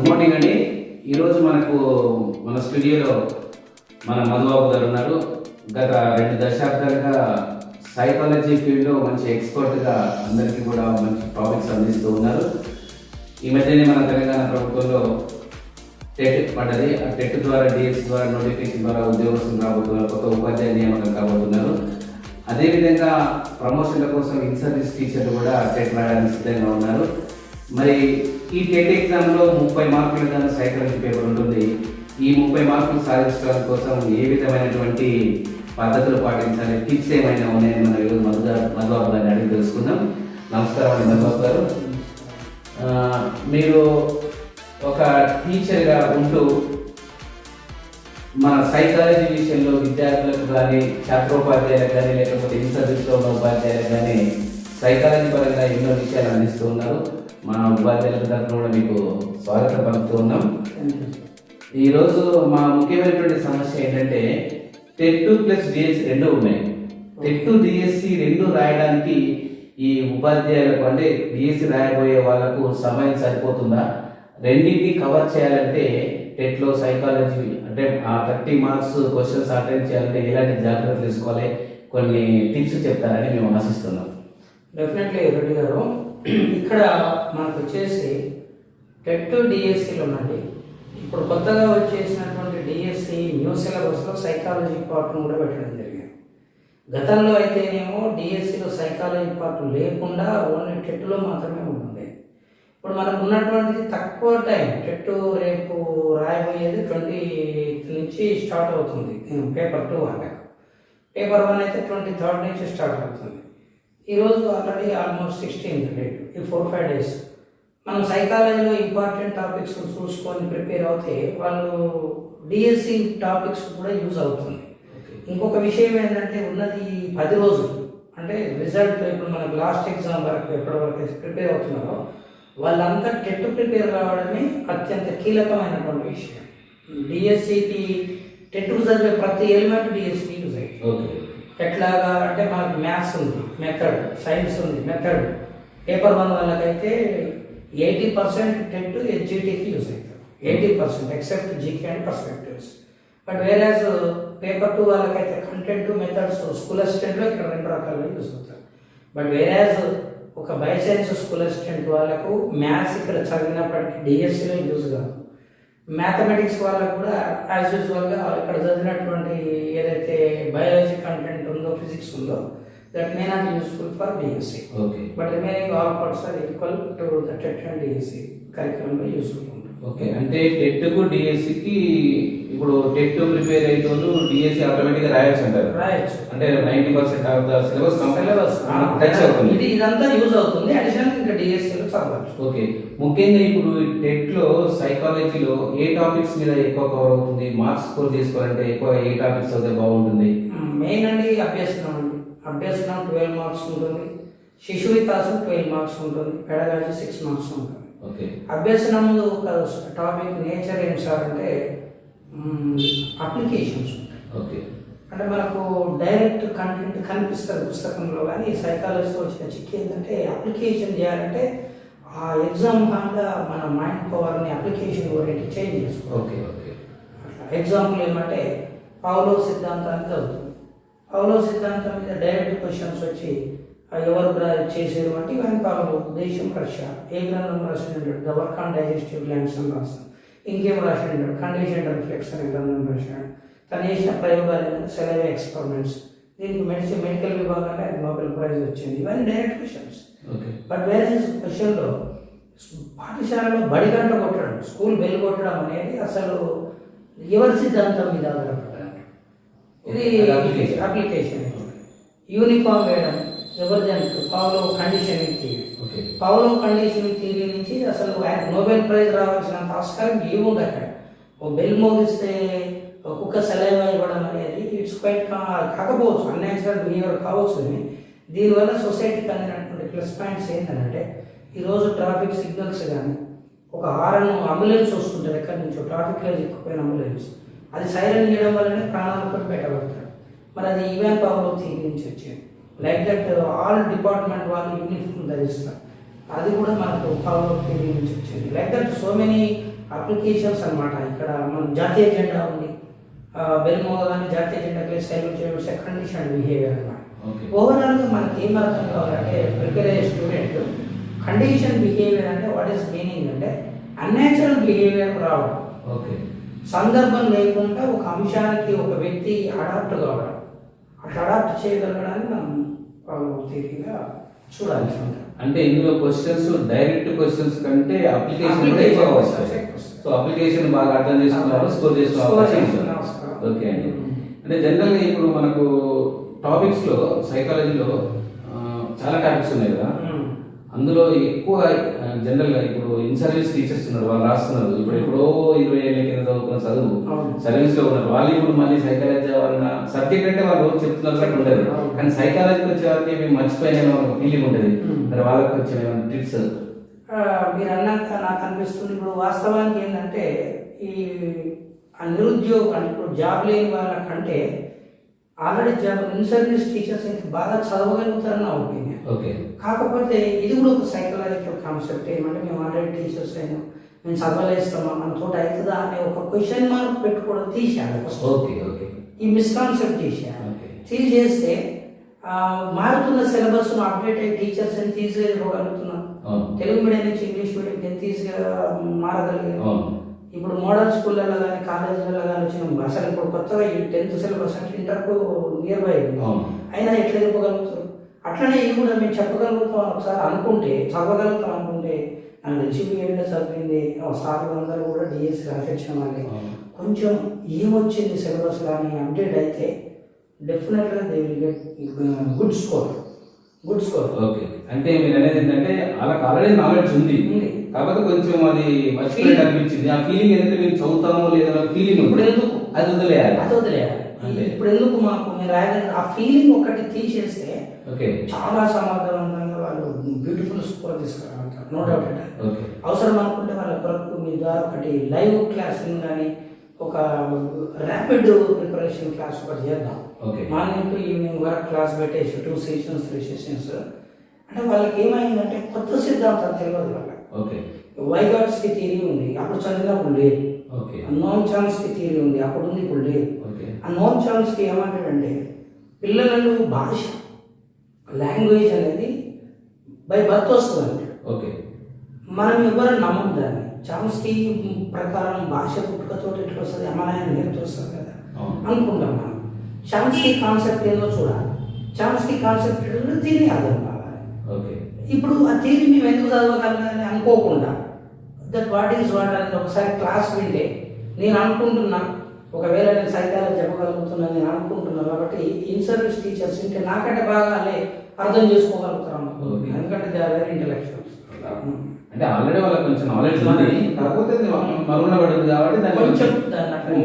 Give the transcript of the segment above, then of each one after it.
Good morning అండి. ఈరోజు మన స్టూడియోలో మన మధుబాబు గారు ఉన్నారు. గత 2 దశాబ్దాలుగా సైకాలజీ ఫీల్డ్లో మంచి ఎక్స్పర్ట్గా అందరికీ కూడా మంచి టాపిక్స్ అందిస్తూ ఉన్నారు. ఈ మధ్యనే మన తెలంగాణ ప్రభుత్వంలో టెట్ పడ్డది. ఆ టెట్ ద్వారా డిఎస్ ద్వారా నోటిఫికేషన్ ద్వారా ఉద్యోగస్తులు రాబోతున్నారు, కొత్త ఉపాధ్యాయ నియామకం కాబోతున్నారు. అదేవిధంగా ప్రమోషన్ల కోసం ఇన్ సర్వీస్ టీచర్లు కూడా టెట్ రాయడానికి సిద్ధంగా ఉన్నారు. మరి ఈ టెట్ ఎగ్జామ్లో 30 మార్కుల దాని సైకాలజీ పేపర్ ఉంటుంది. ఈ 30 మార్కులు సాధించడం కోసం ఏ విధమైనటువంటి పద్ధతులు పాటించాలి, టిప్స్ ఏమైనా ఉన్నాయని మనం ఈరోజు మధుబాబు గారిని అడిగి తెలుసుకుందాం. నమస్కారం అండి మధుబాబు గారు. మీరు ఒక టీచర్గా ఉంటూ మన సైకాలజీ విషయంలో విద్యార్థులకు కానీ, ఛాత్రోపాధ్యాయులకు కానీ, లేకపోతే ఇన్ సర్వీస్లో ఉన్న ఉపాధ్యాయులకు కానీ సైకాలజీ పరంగా ఎన్నో విషయాలు అందిస్తూ ఉన్నారు. మా ఉపాధ్యాయుల తరఫున కూడా మీకు స్వాగతం పలుకుతూ ఉన్నాం. ఈరోజు మా ముఖ్యమైనటువంటి సమస్య ఏంటంటే టెట్ ప్లస్ డిఎస్సి 2 ఉన్నాయి. టెట్ డిఎస్సి 2 రాయడానికి ఈ ఉపాధ్యాయులకు అంటే డిఎస్సి రాయబోయే వాళ్ళకు సమయం సరిపోతుందా? రెండింటిని కవర్ చేయాలంటే టెట్లో సైకాలజీ అంటే ఆ 30 మార్క్స్ క్వశ్చన్స్ అటెండ్ చేయాలంటే ఎలాంటి జాగ్రత్తలు తీసుకోవాలి, కొన్ని టిప్స్ చెప్తారని మేము ఆశిస్తున్నాం. డెఫినెట్లీ రెడ్డి గారు, ఇక్కడ మనకు వచ్చేసి టెట్ డిఎస్సీలు ఉందండి. ఇప్పుడు కొత్తగా వచ్చేసినటువంటి డిఎస్సి న్యూ సిలబస్లో సైకాలజీ పార్ట్ను కూడా పెట్టడం జరిగింది. గతంలో అయితేనేమో డిఎస్సిలో సైకాలజీ పార్ట్ లేకుండా ఓన్లీ టెట్లో మాత్రమే ఉంటుంది. ఇప్పుడు మనకు ఉన్నటువంటిది తక్కువ టైం. టెట్ రేపు రాయబోయేది 20 నుంచి స్టార్ట్ అవుతుంది. పేపర్ 2 వాళ్ళకి. పేపర్ 1 అయితే 23rd నుంచి స్టార్ట్ అవుతుంది. ఈరోజు ఆల్రెడీ ఆల్మోస్ట్ 16th డేట్. ఈ 4-5 డేస్ మనం సైకాలజీలో ఇంపార్టెంట్ టాపిక్స్ చూసుకొని ప్రిపేర్ అవుతే వాళ్ళు డిఎస్సి టాపిక్స్ కూడా యూజ్ అవుతుంది. ఇంకొక విషయం ఏంటంటే ఉన్నది 10 రోజులు అంటే రిజల్ట్. ఇప్పుడు మనకు లాస్ట్ ఎగ్జామ్ వరకు ఎప్పటి వరకు ప్రిపేర్ అవుతున్నారో వాళ్ళంతా టెట్ ప్రిపేర్ కావడమే అత్యంత కీలకమైనటువంటి విషయం. డిఎస్సికి టెట్ చదివే ప్రతి ఎలిమెంట్ డిఎస్సికి యూజ్ అవుతుంది. ఎట్లాగా అంటే మనకు మ్యాథ్స్ ఉంది మెథడ్, సైన్స్ ఉంది మెథడ్. పేపర్ 1 వాళ్ళకైతే 80% టెట్ ఎస్జిటికి యూజ్ అవుతుంది. 80% except GK and perspectives. But వేరేజ్ పేపర్ 2 వాళ్ళకైతే కంటెంట్, మెథడ్స్ స్కూల్ అసిస్టెంట్లో ఇక్కడ 2 రకాలుగా యూజ్ అవుతారు. బట్ వేరేజ్ ఒక బయోసైన్స్ స్కూల్ అసిస్టెంట్ వాళ్ళకు మ్యాథ్స్ ఇక్కడ చదివినప్పటికీ డిఎస్సిలో యూజ్ కాదు. మ్యాథమెటిక్స్ వాళ్ళకు కూడా యాజ్ యూజువల్గా ఇక్కడ చదివినటువంటి ఏదైతే బయాలజీ కంటెంట్ ఉందో, ఫిజిక్స్ ఉందో, that may not useful for DSC. But remaining all parts are equal to the TET and DSC కరికులంలో యూస్ఫుల్ ఉంటుంది. ఓకే, అంటే టెట్కు డిఎస్సికి ఇప్పుడు టెట్ ప్రిపేర్ అవుతుంది, డిఎస్సి ఆటోమేటిక్గా రాయొచ్చు అంటారు. రాయొచ్చు అంటే 90% ఆఫ్ ద సిలబస్ టచ్ అవుతుంది. ఇదంతా యూజ్ అవుతుంది. అడిషనల్ ఇంకా డిఎస్సిలో చదవచ్చు. ఓకే, ముఖ్యంగా ఇప్పుడు టెట్లో సైకాలజీలో ఏ టాపిక్స్ మీద ఎక్కువ కవర్ అవుతుంది? మార్క్స్ స్కోర్ చేసుకోవాలంటే ఎక్కువ ఏ టాపిక్స్ అయితే బాగుంటుంది? మెయిన్ అండి అభ్యసనం. 12 మార్క్స్ ఉంటుంది. శిశు వికాసం 12 మార్క్స్ ఉంటుంది. పెడగాజీ 6 మార్క్స్ ఉంటుంది. ఓకే, అభ్యసనం ఒక టాపిక్ నేచర్ ఏం సార్ అంటే అప్లికేషన్స్ ఉంటాయి. ఓకే, అంటే మనకు డైరెక్ట్ కంటెంట్ కనిపిస్తుంది పుస్తకంలో, కానీ సైకాలజీలో వచ్చిన చిక్కు ఏంటంటే అప్లికేషన్ చేయాలంటే ఆ ఎగ్జామ్ కాగా మన మైండ్ పవర్ని అప్లికేషన్ ఓరియంట్ చేంజ్ చేసుకోవాలి. ఓకే ఓకే అట్లా ఎగ్జాంపుల్ ఏమంటే పావ్లో సిద్ధాంతాన్ని చదువుతుంది. పావ్లో సిద్ధాంతం మీద డైరెక్ట్ క్వశ్చన్స్ వచ్చి ఎవరు చేసేరు అంటే ఇవన్నీ పావ్లో, దేశం రష్యా. ఏ గ్రంథం రాసినాడు? The work on digestive glands అని రాస్తాను. ఇంకేం రాసినాడు? కండిషన్ రిఫ్లెక్స్ అనే గ్రంథం రాశాడు. తను చేసిన ప్రయోగాలు ఏంటంటే సెలైవా ఎక్స్పెరిమెంట్స్. దీనికి మెడికల్ విభాగాన్ని ఆయన నోబెల్ ప్రైజ్ వచ్చింది. ఇవన్నీ డైరెక్ట్ క్వశ్చన్స్. బట్ వేరే క్వశ్చన్లో పాఠశాలలో బడి గంట కొట్టడం, స్కూల్ బెల్ కొట్టడం అనేది అసలు ఎవరి సిద్ధాంతం మీద ఆధారపడ్డారు. ఇది అప్లికేషన్. యూనిఫామ్ వేయడం ఎవరిదంటే Pavlov conditioning theory. Pavlov conditioning theory నుంచి అసలు ఆయన నోబెల్ ప్రైజ్ రావాల్సినంత ఆస్కారం ఏముంది అక్కడ. ఓ బెల్ మోగిస్తే ఒక్కొక్క సెలైవా ఇవ్వడం అనేది ఇట్స్ క్వైట్ కాకపోవచ్చు, అన్యాచురల్ బిహేవియర్ కావచ్చు. అని దీనివల్ల సొసైటీకి అందినటువంటి ప్లస్ పాయింట్స్ ఏంటంటే ఈరోజు ట్రాఫిక్ సిగ్నల్స్ కానీ ఒక హారన్ అంబులెన్స్ వస్తుంటుంది ఎక్కడి నుంచో, ట్రాఫిక్లో చిక్కుపోయిన అంబులెన్స్, అది సైరన్ చేయడం వల్లనే ప్రాణాలు కూడా బయటపడతారు. మరి అది ఈవెన్ పావ్లో థియరీ నుంచి వచ్చేది. లైక్ దట్ ఆల్ డిపార్ట్మెంట్ వాళ్ళు యూనిఫామ్ ధరిస్తారు. అది కూడా మనకు పావ్లో థియరీ నుంచి వచ్చింది. Like that so many applications అన్నమాట. ఇక్కడ మన జాతీయ జెండా ఉంది, బెల్మోగానే జాతీయ జెండాకి సైల్యూట్ చేయడం కండిషన్ బిహేవియర్ అన్నమాట. ఓకే. ఓవరాల్గా మనకి ఏం అర్థం కావాలంటే ప్రిపేర్ అయ్యే స్టూడెంట్ కండిషన్ బిహేవియర్ అంటే వాట్ ఈస్ మీనింగ్ అంటే అన్యాచురల్ బిహేవియర్ రావడం, ఓకే. సందర్భం లేకుండా ఒక అంశానికి ఒక వ్యక్తి అడాప్ట్ కావడం, అట్లా అడాప్ట్ చేయగలగడాన్ని మనం తీరిగా చూడాలి. అంటే ఇందులో క్వశ్చన్స్ డైరెక్ట్ క్వశ్చన్స్ కంటే అప్లికేషన్ కూడా ఎక్కువ వస్తాయి. సో అప్లికేషన్ బాగా అర్థం చేసుకున్నారు, స్కోర్ చేసుకున్నారు. ఓకే అండి. అంటే జనరల్గా ఇప్పుడు మనకు టాపిక్స్లో సైకాలజీలో చాలా టాపిక్స్ ఉన్నాయి కదా, అందులో ఎక్కువ జనరల్గా ఇప్పుడు ఇన్ సర్వీస్ టీచర్స్ ఉన్నారు, వాళ్ళు రాస్తున్నారు. ఇప్పుడు ఎప్పుడో 20 ఏళ్ళ కింద చదువుకున్న చదువు సర్వీస్ లో ఉన్నారు, వాళ్ళు ఇప్పుడు మళ్ళీ సైకాలజీ వాళ్ళ సబ్జెక్ట్ అంటే వాళ్ళు రోజు చెప్తున్నారు కాబట్టి ఉండదు, కానీ సైకాలజీకి వచ్చే వారికి మేము మర్చిపోయిన ఒక ఫీలింగ్ ఉంటుంది. మరి వాళ్ళకి కొంచెం ఏమైనా టిప్స్? మీరు అన్నాక నాకు అనిపిస్తుంది, ఇప్పుడు వాస్తవానికి ఏంటంటే ఈ నిరుద్యోగం ఇప్పుడు జాబ్ లేని వాళ్ళకంటే already job in service teachers ఇంకా బాగా చదవగలుగుతారని నా ఒపీనియన్. ఓకే. కాకపోతే ఇది కూడా ఒక సైకలాజికల్ కాన్సెప్ట్. ఏమంటే మేము ఆల్రెడీ టీచర్స్ అయినా మేము చదవలేస్తామా, మన తోట అవుతుందా అనే ఒక క్వశ్చన్ మార్క్ పెట్టుకోవడం తీసేయాలి. ఓకే. ఓకే. ఈ మిస్కాన్సెప్ట్ తీసేయాలి. తీసేస్తే మారుతున్న సిలబస్ అప్డేట్ అయ్యే టీచర్స్ ఎంత ఈజీగా ఇవ్వగలుగుతున్నాం. తెలుగు మీడియం నుంచి ఇంగ్లీష్ మీడియం ఎంత ఈజీగా మారగలిగాం. ఇప్పుడు మోడల్ స్కూళ్ళలో కానీ కాలేజీలలో కానీ వచ్చిన అసలు ఇప్పుడు కొత్తగా ఈ 10th సిలబస్ అంటే ఇంటర్కు నియర్ బై అయినా ఎట్లా చెప్పగలుగుతారు. అట్లనే ఇది కూడా మేము చెప్పగలుగుతాం ఒకసారి అనుకుంటే, చదవగలుగుతాం అనుకుంటే, నాకు తెలిసి బీఎడ్లో చదివింది సార్లు అందరూ కూడా డిఎస్సి రాసిచ్చిన వాళ్ళే కొంచెం ఏమొచ్చింది సిలబస్ కానీ అప్డేట్ అయితే డెఫినెట్గా they will get good score. Okay. అంటే మీరు అనేది ఏంటంటే వాళ్ళకి ఆల్రెడీ నాలెడ్జ్ ఉంది, కాకపోతే కొంచెం అది మర్చిపోయి అనిపించింది. ఆ ఫీలింగ్ ఏదైతే మీరు చదువుతామో లేదా ఫీలింగ్ ఇప్పుడు ఎందుకు అది వదిలేయాలి. ఇప్పుడు ఎందుకు మాకు మీరు రాయగలిగిన ఆ ఫీలింగ్ ఒకటి తీసేస్తే ఓకే చాలా సమర్థవంతంగా వాళ్ళు బ్యూటిఫుల్ స్కోర్ తీసుకురాగలుగుతారు. నో డౌట్ అంటే అవసరం అనుకుంటే వాళ్ళ కొరకు మీ ద్వారా ఒకటి లైవ్ క్లాసింగ్ కానీ ఒక ర్యాపిడ్ ప్రిపరేషన్ క్లాస్ ఒకటి చేద్దాం. మార్నింగ్ టు ఈవినింగ్ వరకు క్లాస్ పెట్టేసి 2 సెషన్స్ 3 సెషన్స్ అంటే వాళ్ళకి ఏమైందంటే కొత్త సిద్ధాంతం తెలియదు వాళ్ళకి. వైగాట్స్కి థియరీ ఉంది, అప్పుడు చదివినప్పుడు లేదు. నోన్ ఛాన్స్కి థియరీ ఉంది, అప్పుడు ఉంది, ఇప్పుడు లేదు. ఆ నోన్ ఛాన్స్కి ఏమంటాడంటే పిల్లలలో భాష లాంగ్వేజ్ అనేది బై బర్త్ వస్తుంది అంటే మనం ఎవరు నమ్మం దాన్ని. చామ్స్కీ ప్రకారం భాష పుట్టుకతో ఎట్లా వస్తుంది, అమ్మాయి నేర్చుకు వస్తుంది కదా అనుకుంటాం మనం. చామ్స్కీ కాన్సెప్ట్ ఏదో చూడాలి, చామ్స్కీ కాన్సెప్ట్ ఏంటో థియరీ అర్థం కావాలి. ఇప్పుడు ఆ థియరీ మేము ఎందుకు చదవగలని అనుకోకుండా దట్ వాట్ ఈజ్ వాట్ అనేది ఒకసారి క్లాస్ వింటే నేను అనుకుంటున్నా, ఒకవేళ నేను సైకాలజీ చెప్పగలుగుతున్నాను నేను అనుకుంటున్నాను కాబట్టి ఇన్ సర్వీస్ టీచర్స్ ఉంటే నాకంటే బాగా అర్థం చేసుకోగలుగుతాను. ఎందుకంటే దే ఆర్ వెరీ ఇంటెలెక్చువల్స్. అంటే ఆల్రెడీ వాళ్ళకి కొంచెం నాలెడ్జ్ ఉంది, కాకపోతే మరుగున పడుతుంది కాబట్టి దాన్ని కొంచెం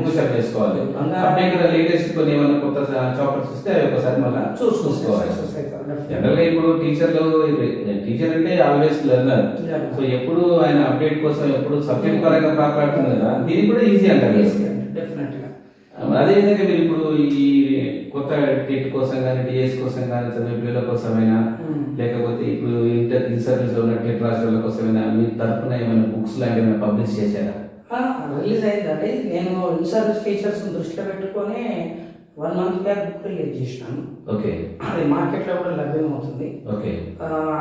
పుషప్ చేసుకోవాలి. అప్డేట్ లేటెస్ట్ కొన్ని ఏమైనా కొత్త చాప్టర్స్ ఇస్తే ఒకసారి మళ్ళీ చూసుకోవాలి. జనరల్గా ఇప్పుడు టీచర్ అంటే ఆల్వేస్ లెర్నర్. సో ఎప్పుడు ఆయన అప్డేట్ కోసం ఎప్పుడు సబ్జెక్ట్ పరంగా ప్రాపడుతుంది కదా, దీనికి కూడా ఈజీ అంటారు. అదేవిధంగా మీరు ఇప్పుడు ఈ కొత్త టెట్ కోసం కానీ డిఎస్ కోసం కానీ చదివే పిల్లల కోసమైనా లేకపోతే ఇప్పుడు ఇన్ సర్వీస్ లో ఉన్న టెట్ రాష్ట్రాల కోసమైనా మీ తరఫున ఏమైనా బుక్స్ లాంటి ఏమైనా పబ్లిష్ చేశారా? రిలీజ్ అయిందండి. నేను ఇన్ సర్వీస్ టీచర్స్ దృష్టిలో పెట్టుకొని 1 month బ్యాక్ బుక్ రిలీజ్ చేసినాను. అది మార్కెట్లో కూడా లభ్యమవుతుంది.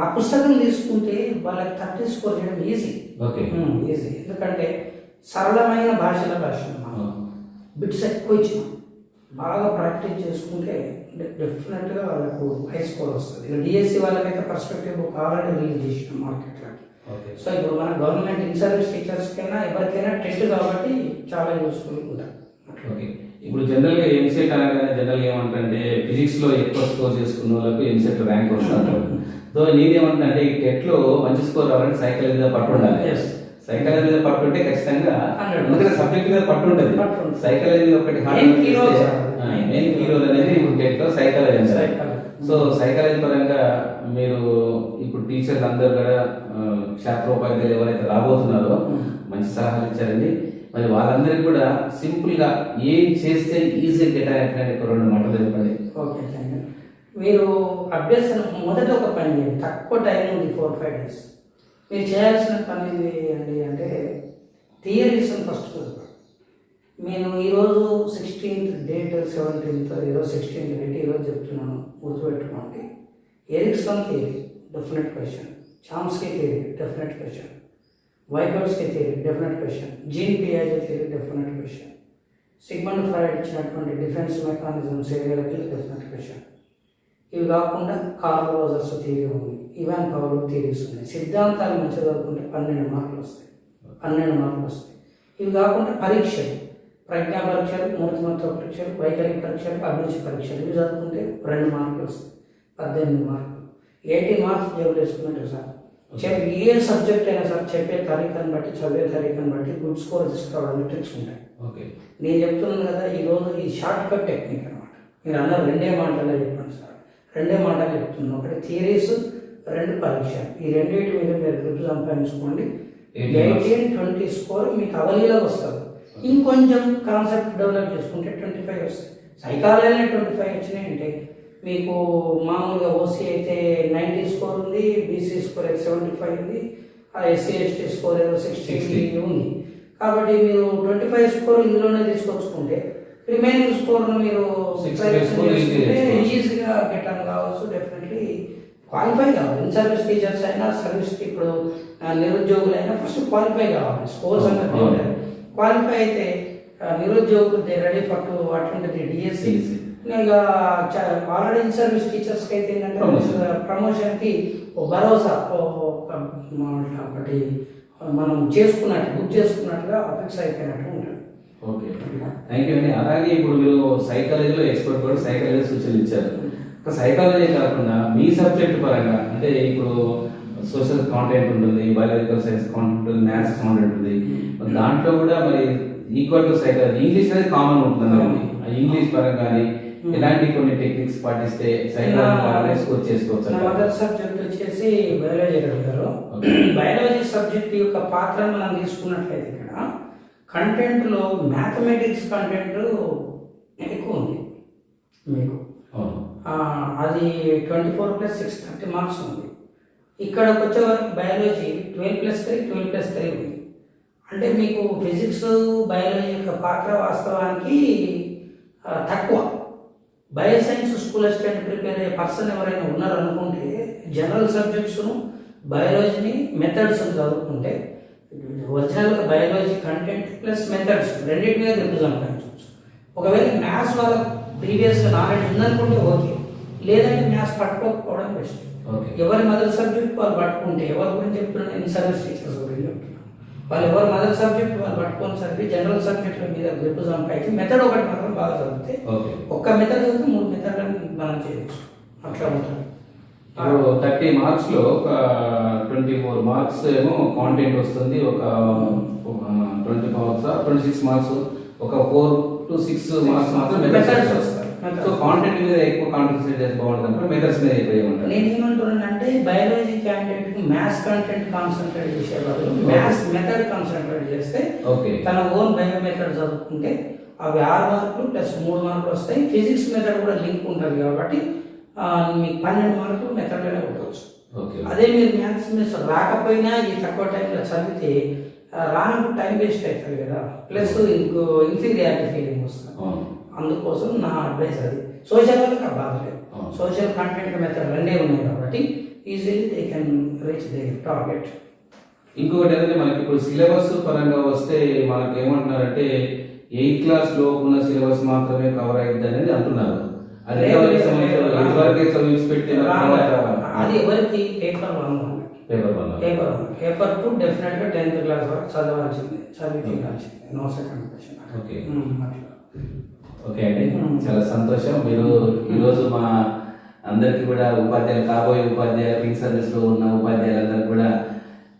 ఆ పుస్తకం తీసుకుంటే వాళ్ళకి 30 స్కోర్ చేయడం ఈజీ. ఈజీ ఎందుకంటే సరళమైన భాషలో రాసినాం, బిట్స్ ఎక్కువ ఇచ్చినాం, బాగా ప్రాక్టీస్ చేసుకుంటే డెఫినెట్గా వాళ్ళకు హై స్కోర్ వస్తుంది. ఇక డిఎస్సి వాళ్ళకైతే పర్స్పెక్టివ్ బుక్ ఆల్రెడీ రిలీజ్ చేసినాం మార్కెట్లో. సో ఇప్పుడు మన గవర్నమెంట్ ఇన్ సర్వీస్ టీచర్స్కైనా ఎవరికైనా టెస్ట్ కాబట్టి చాలా యూస్ఫుల్ ఉంటుంది. ఇప్పుడు జనరల్గా ఎంసెట్ అనగానే జనరల్గా ఏమంటే ఫిజిక్స్ లో ఎక్కువ స్కోర్ చేసుకున్న వాళ్ళకు ఎంసెట్ ర్యాంక్ వస్తుంది. సో నేనేమంటే ఈ టెట్ లో మంచి స్కోర్ రావాలంటే సైకాలజీ మీద పట్టు ఉండాలి. సైకాలజీ మీద పట్టు ఉంటే ఖచ్చితంగా, ఎందుకంటే సబ్జెక్ట్ మీద పట్టు ఉంటుంది. సైకాలజీ మీద ఒకటి మెయిన్ హీరో అనేది ఇప్పుడు టెట్ లో సైకాలజీ అంటారు. సో సైకాలజీ పరంగా మీరు ఇప్పుడు టీచర్స్ అందరూ కూడా క్షేత్రోపాధ్యాయులు ఎవరైతే రాబోతున్నారో మంచి సలహాలు ఇచ్చారండి. మరి వాళ్ళందరికీ కూడా సింపుల్ గా ఏం చేస్తే ఈజీ గెట్ అయ్యేటువంటి 2 మాటలు చెప్పండి. ఓకే, మీరు అభ్యసనం మొదట ఒక పని చేయండి, తక్కువ టైం ఉంది 4-5 days. మీరు చేయాల్సిన పని ఏంటి అంటే థియరీస్ ఫస్ట్ చదువుతాను. నేను ఈరోజు 16th డేట్ 17th, ఈరోజు 16th డేట్, ఈరోజు చెప్తున్నాను, గుర్తుపెట్టుకోండి. Erikson theory definite question, Chomsky theory definite question, Vygotsky theory definite question, Jean పియాజే theory definite question, Sigmund Freud ఇచ్చినటువంటి డిఫెన్స్ మెకానిజమ్స్ ఏరియాలకి డెఫినెట్ క్వశ్చన్. ఇవి కాకుండా కార్ల్ రోజర్స్ థియరీ ఉంది, ఇవాన్ పవలో థియరీస్ ఉన్నాయి. సిద్ధాంతాలు మంచిగా చదువుకుంటే 12 మార్కులు వస్తాయి, 12 మార్కులు వస్తాయి. ఇవి కాకుండా పరీక్షలు, ప్రజ్ఞా పరీక్షలు, మూర్తిమత్వ పరీక్షలు, వైఖరి పరీక్షలు, అభిరుచి పరీక్షలు, ఇవి చదువుకుంటే 2 మార్కులు వస్తాయి, 18 మార్కులు. 80 మార్క్స్ జేబులు వేసుకున్నట్టు సార్. ఏ సబ్జెక్ట్ అయినా సార్ చెప్పే తారీఖుని బట్టి, చదివే తారీఖుని బట్టి గుడ్ స్కోర్ తీసుకురావడానికి ట్రిక్స్ ఉంటాయి. ఓకే, నేను చెప్తున్నాను కదా, ఈరోజు ఈ షార్ట్ కట్ టెక్నిక్ అనమాట. మీరు అన్న 2 మాటల్లో చెప్పండి సార్, 2 మాటలు చెప్తున్నాను. ఒకటి థియరీస్, 2 పరీక్ష. ఈ రెండింటి మీద మీరు గ్రిప్ సంపాదించుకోండి. 18-20 స్కోర్ మీకు అవలీలో వస్తుంది. ఇంకొంచెం కాన్సెప్ట్ డెవలప్ చేసుకుంటే 25 వస్తాయి. సైకాలజీలో 25 వచ్చినాయి అంటే మీకు మామూలుగా ఓసీ అయితే 90 స్కోర్ ఉంది, బీసీ స్కోర్ అయితే 75 ఉంది, ఎస్సీ ఎస్టీ స్కోర్ ఏదో 60 ఉంది. కాబట్టి మీరు 25 స్కోర్ ఇందులోనే తీసుకొచ్చుకుంటే రిమైనింగ్ స్కోర్ను మీరు ఈజీగా గెట్ ఆన్ కావచ్చు. డెఫినెట్లీ క్వాలిఫై కావాలి. ఇన్ సర్వీస్ టీచర్స్ అయినా, సర్వీస్ ఇప్పుడు నిరుద్యోగులైనా ఫస్ట్ క్వాలిఫై కావాలి. స్కోర్స్ అన్నది క్వాలిఫై అయితే నిరుద్యోగులు they ready for to attend DSC. ఇక ఆల్రెడీ ఇన్ సర్వీస్ టీచర్స్కి అయితే ఏంటంటే ప్రమోషన్కి భరోసా ఒకటి మనం చేసుకున్నట్టు, బుక్ చేసుకున్నట్టుగా ఫిక్స్ అయిపోయినట్టు ఉంటుంది. ఓకే, థ్యాంక్ యూ అండి. అలాగే ఇప్పుడు మీరు సైకాలజీలో ఎక్స్పర్ట్ కూడా సైకాలజీ సూచనలు ఇచ్చారు. ఒక సైకాలజీ కాకుండా మీ సబ్జెక్ట్ పరంగా అంటే ఇప్పుడు సోషల్ కాంటెంట్ ఉంటుంది, బయాలజికల్ సైన్స్ కాంటెంట్ ఉంటుంది, మ్యాథ్స్ కాంటెంట్ ఉంటుంది. దాంట్లో కూడా మరి ఈక్వల్ టు సైకాలజీ, ఇంగ్లీష్ అనేది కామన్ ఉంటుంది. ఇంగ్లీష్ పరంగా ఎలాంటి కొన్ని టెక్నిక్స్ పాటిస్తే సైకాలజీ స్కోర్ చేసుకోవచ్చు? నా మొదటి సబ్జెక్ట్ వచ్చేసి బయాలజీ అడిగారు. బయాలజీ సబ్జెక్ట్ యొక్క పాత్ర మనం తీసుకున్నట్లయితే ఇక్కడ కంటెంట్లో మ్యాథమెటిక్స్ కంటెంట్ ఎక్కువ ఉంది మీకు. అది 24+6 30 మార్క్స్ ఉంది. ఇక్కడికి వచ్చే వరకు బయాలజీ 12+3 12+3 ఉంది. అంటే మీకు ఫిజిక్స్ బయాలజీ యొక్క పాత్ర వాస్తవానికి తక్కువ. బయోసైన్స్ స్కూల్ అసిస్టెంట్ ప్రిపేర్ అయ్యే పర్సన్ ఎవరైనా ఉన్నారనుకుంటే జనరల్ సబ్జెక్ట్స్ను, బయాలజీని, మెథడ్స్ చదువుకుంటే ఒరిజినల్గా బయాలజీ కంటెంట్ ప్లస్ మెథడ్స్ రెండింటి మీద గ్రిప్ సంపాదించవచ్చు. ఒకవేళ మ్యాథ్స్ వాళ్ళ ప్రీవియస్గా నాలెడ్జ్ ఉందనుకుంటే ఓకే, లేదంటే మ్యాథ్స్ పట్టుకోకపోవడం బెస్ట్. ఎవరి మదర్ సబ్జెక్ట్ వాళ్ళు పట్టుకుంటే, ఎవరి గురించి చెప్తున్నాను, ఇన్ సర్వీస్ టీచర్స్ గురించి చెప్తున్నాను, వాళ్ళు ఎవరు మదర్ సబ్జెక్ట్ వాళ్ళు పట్టుకొని చదివి జనరల్ సబ్జెక్టుల మీద గ్రిప్ సంపాదించి మెథడ్ ఒకటి మాత్రం బాగా చదివితే ఒక్క మెథడ్ చదివితే 3 మెథడ్లను మనం చేయొచ్చు. అట్లా ఉంటుంది. ఇప్పుడు 30 మార్క్స్లో ఒక 24 మార్క్స్ ఏమో కాంటెంట్ వస్తుంది, ఒక 20 మార్క్స్ 26 మార్క్స్, ఒక 4 to 6 మార్క్స్ మాత్రం మెథడ్స్ వస్తాయి. సో కాంటెంట్ మీద ఎక్కువ కాన్సన్ట్రేట్ చేస్తే బాగుంటుంది, మెథడ్స్ మీద ఎక్కువ ఏమంటారు? నేను ఏమంటున్నానంటే biology candidate maths content concentrate చేసే బదులు మ్యాథ్స్ మెథడ్ కాన్సన్ట్రేట్ చేస్తే తన ఓన్ బయో మెథడ్ చదువుకుంటే అవి 6 మార్కులు ప్లస్ 3 మార్కులు వస్తాయి. ఫిజిక్స్ మెథడ్ కూడా లింక్ ఉంటుంది కాబట్టి మీకు 12 మార్కులు మెథడ్లోనే కొట్టవచ్చు. అదే మీరు మ్యాథ్స్ మీద రాకపోయినా ఈ తక్కువ టైంలో చదివితే రానప్పుడు టైం వేస్ట్ అవుతుంది కదా, ప్లస్ ఇంకో ఇన్ఫీరియారిటీ ఫీలింగ్ వస్తుంది. అందుకోసం నా అడ్వైస్ అది. సోషల్ వాళ్ళకి బాధ లేదు, సోషల్ కంటెంట్ మెథడ్ 2 ఉన్నాయి కాబట్టి easily they can reach they target. ఇంకొకటి ఏంటంటే మనకి ఇప్పుడు సిలబస్ పరంగా వస్తే మనకి ఏమంటున్నారంటే 8th క్లాస్ లో ఉన్న సిలబస్ మాత్రమే కవర్ అయ్యింది అనేది అంటున్నారు. అది ఎవరికి పేపర్ 2 డెఫినెట్ గా 10th క్లాస్ వరకు చదవాల్సిందే, చదివి తీరాల్సిందే, నో సెకండ్ క్వశ్చన్. ఓకే అండి, చాలా సంతోషం. మీరు ఈరోజు మా అందరికి కూడా ఉపాధ్యాయులు, కాబోయే ఉపాధ్యాయులు, రింగ్ సర్వీస్ లో ఉన్న ఉపాధ్యాయులందరికీ కూడా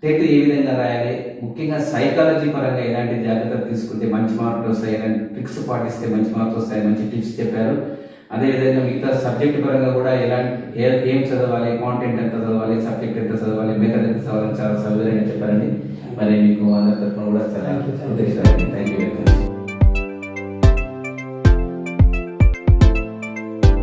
టెట్ ఏ విధంగా రాయాలి, ముఖ్యంగా సైకాలజీ పరంగా ఎలాంటి జాగ్రత్తలు తీసుకుంటే మంచి మార్కులు వస్తాయి, ఎలాంటి ట్రిక్స్ పాటిస్తే మంచి మార్కులు వస్తాయి, మంచి టిప్స్ చెప్పారు. అదేవిధంగా మిగతా సబ్జెక్ట్ పరంగా కూడా ఏం చదవాలి, కాంటెంట్ ఎంత చదవాలి, సబ్జెక్ట్ ఎంత చదవాలి, మెథడ్ ఎంత చదవాలి చాలా సవివరంగా చెప్పారండి. మరి మీకు అందరి తరఫున కూడా చాలా థ్యాంక్ యూ.